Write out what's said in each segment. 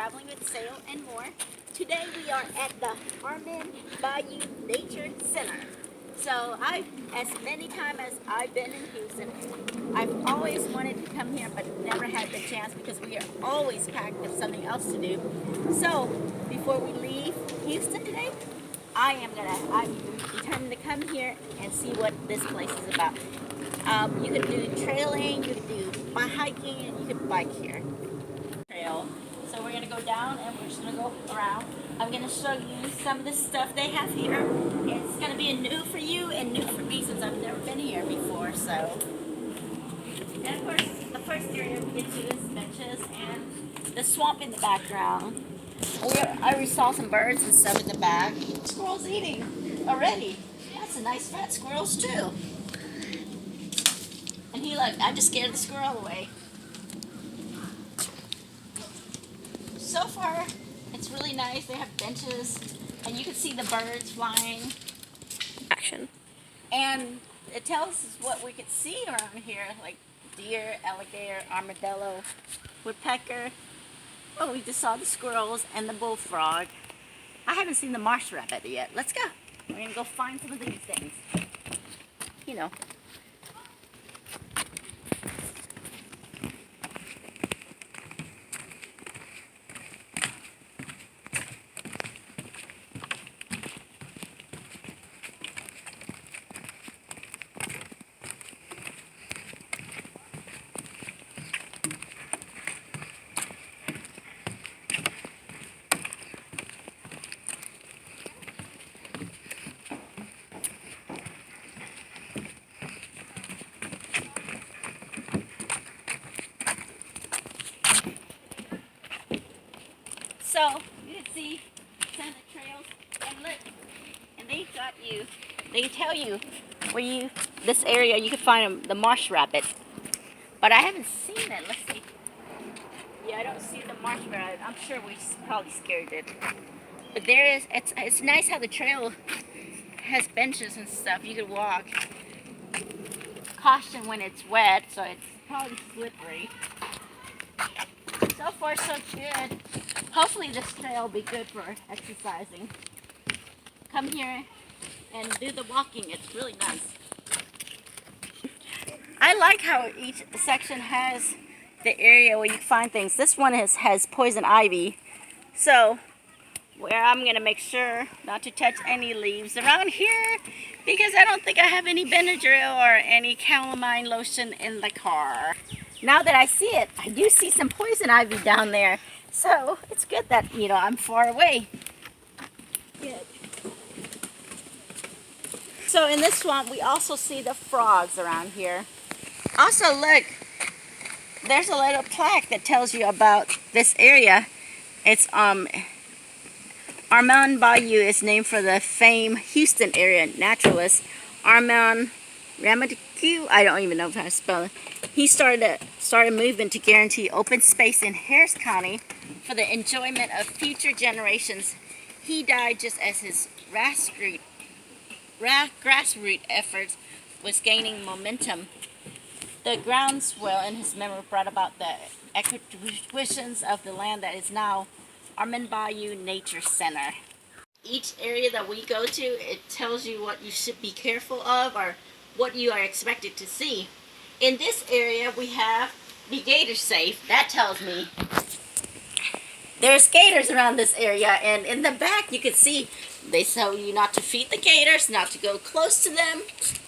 Traveling with Sail and More. Today we are at the Armand Bayou Nature Center. So as many times as I've been in Houston, I've always wanted to come here but never had the chance because we are always packed with something else to do. So before we leave Houston today, I'm determined to come here and see what this place is about. You could do trailing, you could do hiking, and you could bike here. Trail. So we're going to go down and we're just going to go around. I'm going to show you some of the stuff they have here. It's going to be new for you and new for me since I've never been here before. So, and of course, the first area we get to is benches and the swamp in the background. I already saw some birds and stuff in the back. Squirrels eating already. That's a nice fat squirrels too. And I just scared the squirrel away. So far, it's really nice. They have benches, and you can see the birds flying. Action. And it tells us what we could see around here, like deer, alligator, armadillo, woodpecker. Oh, we just saw the squirrels and the bullfrog. I haven't seen the marsh rabbit yet. Let's go. We're going to go find some of these things. You know. So, you can see some of the trails, and look, and they tell you where this area, you can find the marsh rabbit. But I haven't seen it, let's see. Yeah, I don't see the marsh rabbit. I'm sure we probably scared it. But it's nice how the trail has benches and stuff. You could walk. Caution when it's wet, so it's probably slippery. So far, so good. Hopefully this trail will be good for exercising. Come here and do the walking. It's really nice. I like how each section has the area where you can find things. This one has poison ivy. So where I'm going to make sure not to touch any leaves around here because I don't think I have any Benadryl or any calamine lotion in the car. Now that I see it, I do see some poison ivy down there. So it's good that, I'm far away. Good. So in this swamp, we also see the frogs around here. Also, look, there's a little plaque that tells you about this area. It's Armand Bayou is named for the famed Houston area naturalist Armand Bayou. I don't even know how to spell it. He started a movement to guarantee open space in Harris County for the enjoyment of future generations. He died just as his grassroots efforts was gaining momentum. The groundswell in his memory brought about the acquisitions of the land that is now Armand Bayou Nature Center. Each area that we go to, it tells you what you should be careful of or what you are expected to see. In this area, we have Be Gator Safe. That tells me there's gators around this area, and in the back you can see they tell you not to feed the gators, not to go close to them,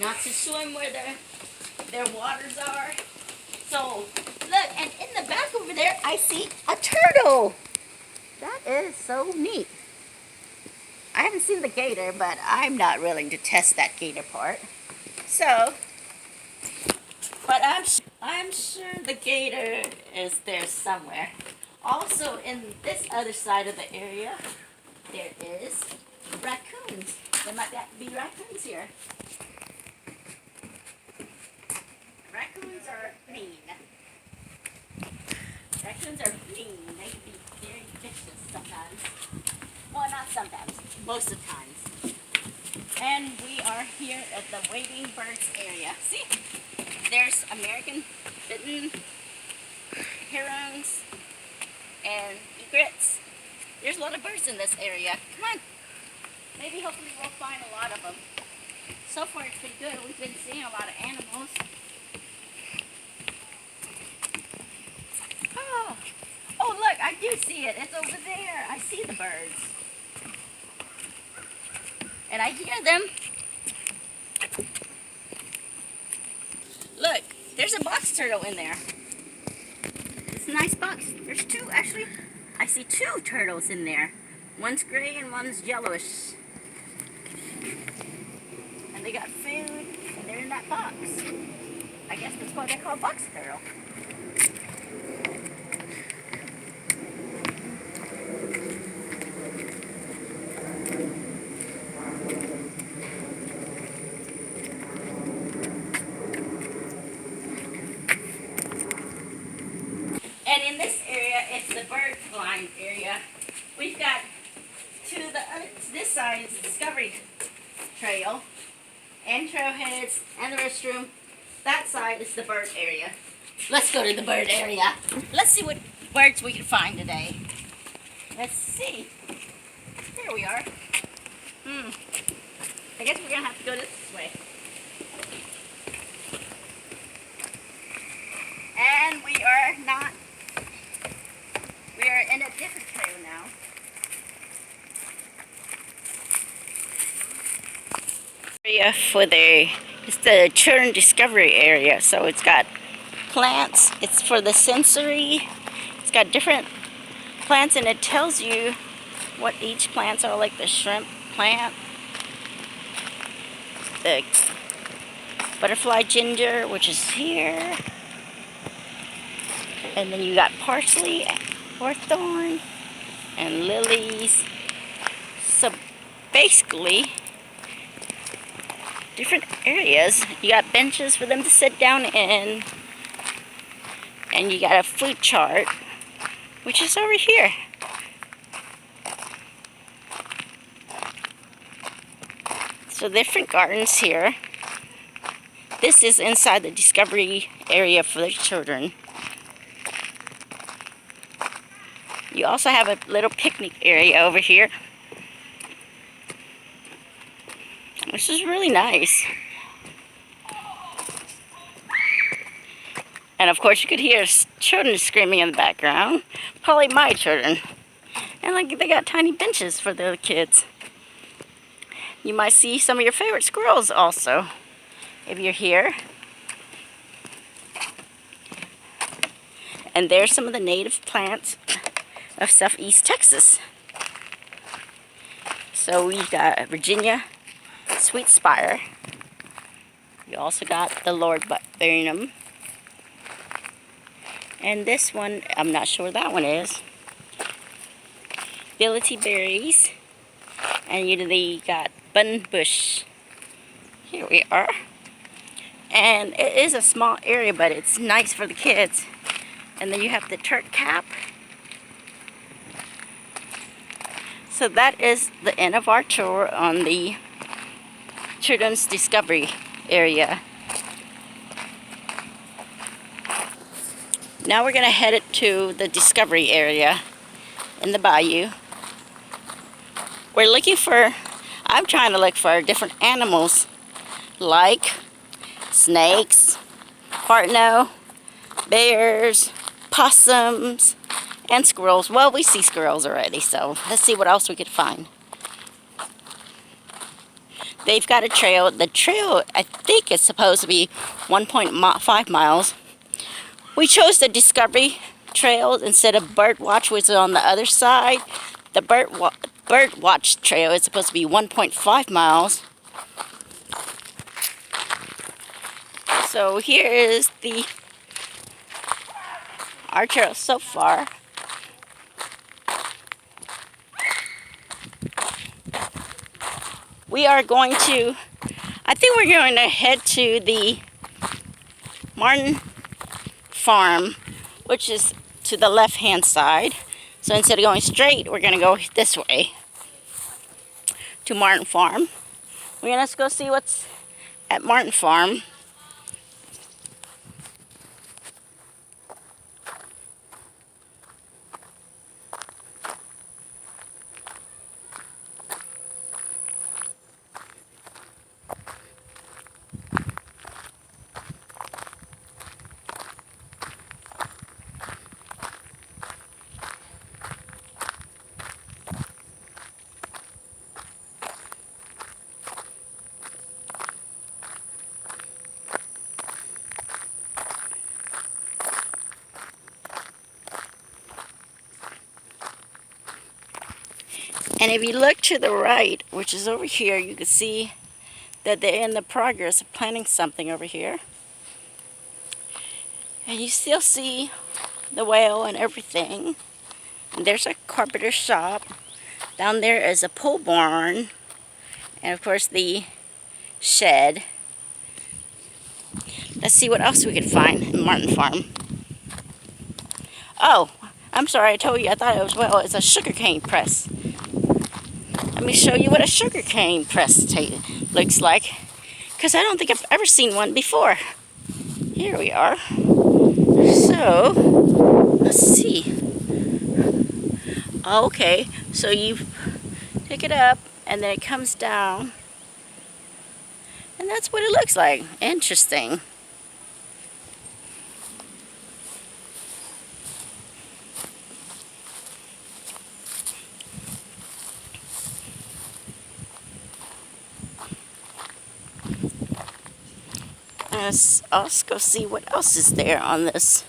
not to swim where their waters are. So look, and in the back over there I see a turtle. That is so neat. I haven't seen the gator, but I'm not willing to test that gator part. So, but I'm sure the gator is there somewhere. Also, in this other side of the area, there is raccoons. There might be raccoons here. Raccoons are mean. Raccoons are mean. They can be very vicious sometimes. Well, not sometimes. Most of the times. And we are here at the wading birds area. See? There's American bitten herons and secrets. There's a lot of birds in this area. Come on. Maybe hopefully we'll find a lot of them. So far it's been good. We've been seeing a lot of animals. Oh, oh look, I do see it. It's over there. I see the birds. And I hear them. Look, there's a box turtle in there. It's a nice box. There's two, actually. I see two turtles in there. One's gray and one's yellowish. And they got food, and they're in that box. I guess that's why they're called box turtle. And in this area, it's the bird blind area. We've got this side is the Discovery Trail and trailheads and the restroom. That side is the bird area. Let's go to the bird area. Let's see what birds we can find today. Let's see. There we are. I guess we're gonna have to go this way. And we are in a different trail now. Area for it's the children discovery area. So it's got plants. It's for the sensory. It's got different plants, and it tells you what each plants are, like the shrimp plant, the butterfly ginger, which is here, and then you got parsley, hawthorn, and lilies. So basically, different areas. You got benches for them to sit down in, and you got a food chart, which is over here. So different gardens here. This is inside the discovery area for the children. You also have a little picnic area over here, which is really nice. And of course you could hear children screaming in the background. Probably my children. And like they got tiny benches for the kids. You might see some of your favorite squirrels also, if you're here. And there's some of the native plants of Southeast Texas. So we've got Virginia Sweet Spire. You also got the Lord Burnham. And this one, I'm not sure what that one is. Billy berries. And you got bun bush. Here we are. And it is a small area, but it's nice for the kids. And then you have the turk cap. So that is the end of our tour on the Children's Discovery area. Now we're going to head it to the Discovery area in the bayou. I'm trying to look for different animals like snakes, partno, bears, possums, and squirrels. Well, we see squirrels already, so let's see what else we could find. They've got a trail. The trail, I think, is supposed to be 1.5 miles. We chose the Discovery Trail instead of Birdwatch, which is on the other side. The Birdwatch Trail is supposed to be 1.5 miles. So here is our trail so far. I think we're going to head to the Martin Farm, which is to the left-hand side. So instead of going straight, we're going to go this way to Martin Farm. We're going to go see what's at Martin Farm. And if you look to the right, which is over here, you can see that they're in the progress of planting something over here. And you still see the well and everything. And there's a carpenter shop. Down there is a pole barn. And of course the shed. Let's see what else we can find in Martin Farm. Oh, I'm sorry, I told you, I thought it was, well, it's a sugarcane press. Let me show you what a sugarcane press looks like. Because I don't think I've ever seen one before. Here we are. So, let's see. Okay, so you pick it up and then it comes down. And that's what it looks like. Interesting. Let's go see what else is there on this.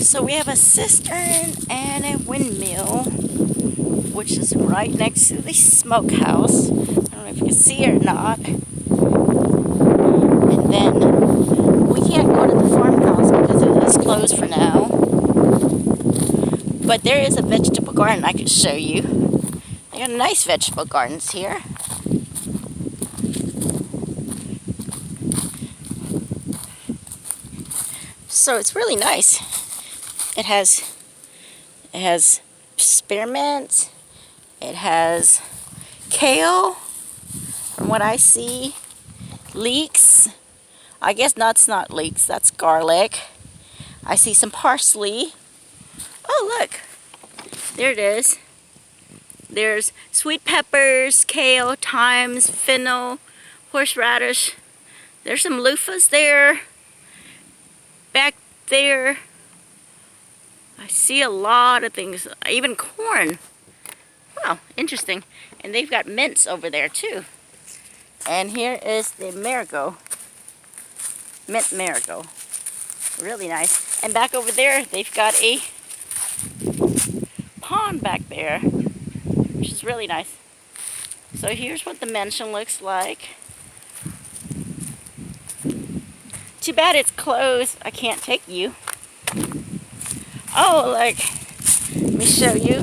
So we have a cistern and a windmill, which is right next to the smokehouse. I don't know if you can see it or not. And then we can't go to the farmhouse because it is closed for now. But there is a vegetable garden I can show you. They got nice vegetable gardens here. So it's really nice. It has spearmint. It has kale, from what I see. Leeks. I guess that's not leeks, that's garlic. I see some parsley. Oh, look. There it is. There's sweet peppers, kale, thyme, fennel, horseradish. There's some loofahs there. Back there, I see a lot of things, even corn. Wow, interesting. And they've got mints over there too. And here is the marigold, mint marigold. Really nice. And back over there, they've got a pond back there, which is really nice. So here's what the mansion looks like. Too bad it's closed. I can't take you. Oh, look. Let me show you.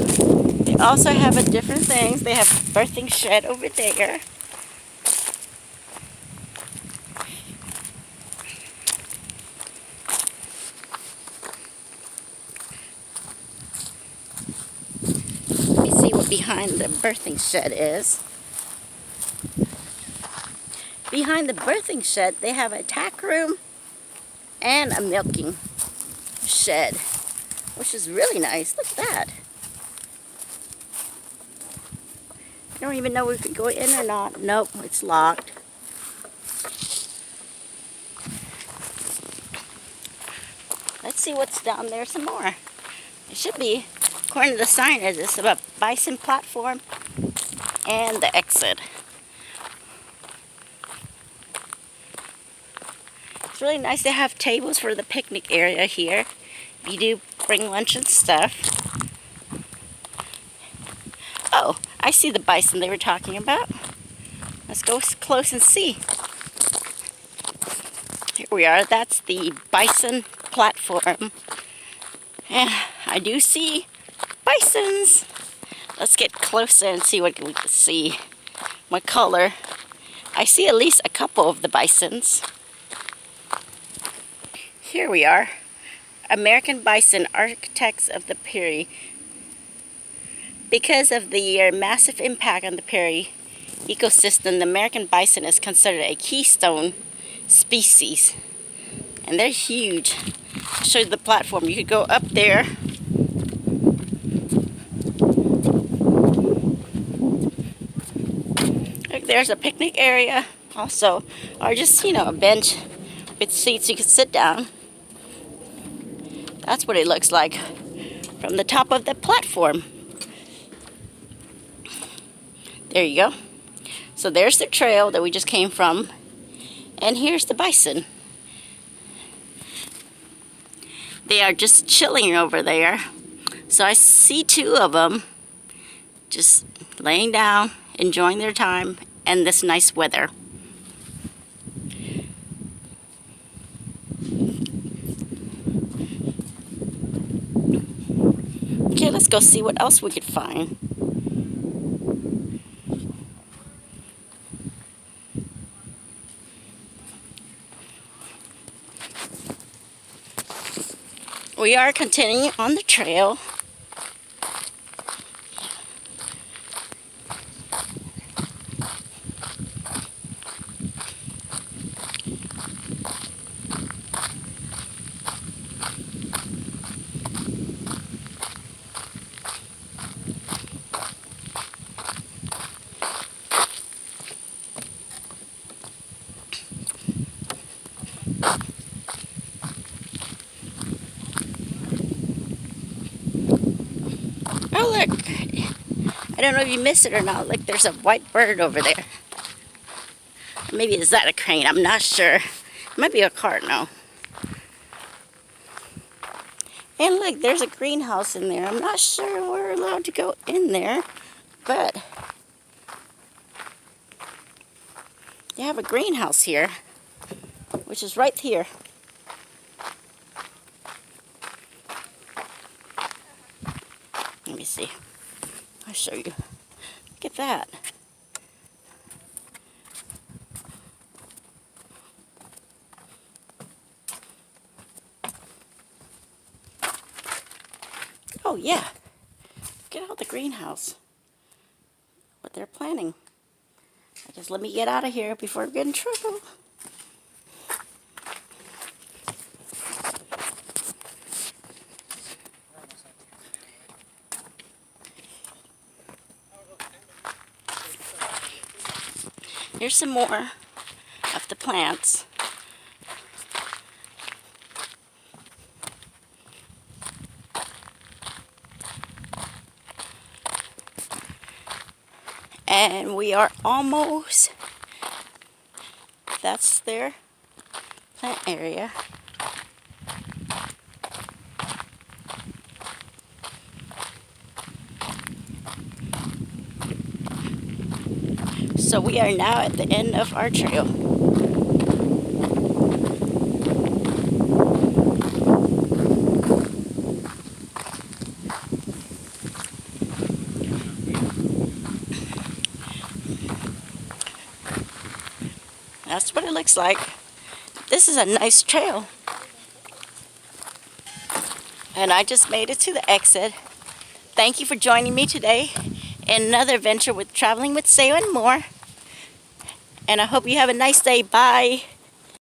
They also have a different things. They have a birthing shed over there. Let me see what behind the birthing shed is. Behind the birthing shed, they have a tack room and a milking shed, which is really nice. Look at that. I don't even know if we could go in or not. Nope, it's locked. Let's see what's down there some more. It should be, according to the sign, it's a bison platform and the exit. It's really nice to have tables for the picnic area here. You do bring lunch and stuff. Oh, I see the bison they were talking about. Let's go close and see. Here we are. That's the bison platform. And I do see bisons. Let's get closer and see what we can see. What color. I see at least a couple of the bisons. Here we are. American bison, architects of the prairie. Because of the massive impact on the prairie ecosystem, the American bison is considered a keystone species. And they're huge. I'll show you the platform. You could go up there. Look, there's a picnic area also. Or just, you know, a bench with seats you can sit down. That's what it looks like from the top of the platform. There you go. So there's the trail that we just came from. And here's the bison. They are just chilling over there. So I see two of them just laying down, enjoying their time and this nice weather. Okay, let's go see what else we could find. We are continuing on the trail. Oh look, I don't know if you missed it or not. Look, there's a white bird over there. Maybe is that a crane? I'm not sure. It might be a cardinal. And look, there's a greenhouse in there. I'm not sure we're allowed to go in there, but they have a greenhouse here, which is right here. Let me see. I'll show you. Look at that. Oh yeah. Look at all the greenhouse. What they're planting. Just let me get out of here before I get in trouble. Here's some more of the plants. And we are almost, that's their plant area. So we are now at the end of our trail. That's what it looks like. This is a nice trail. And I just made it to the exit. Thank you for joining me today in another adventure with Traveling with Sayo and more. And I hope you have a nice day. Bye.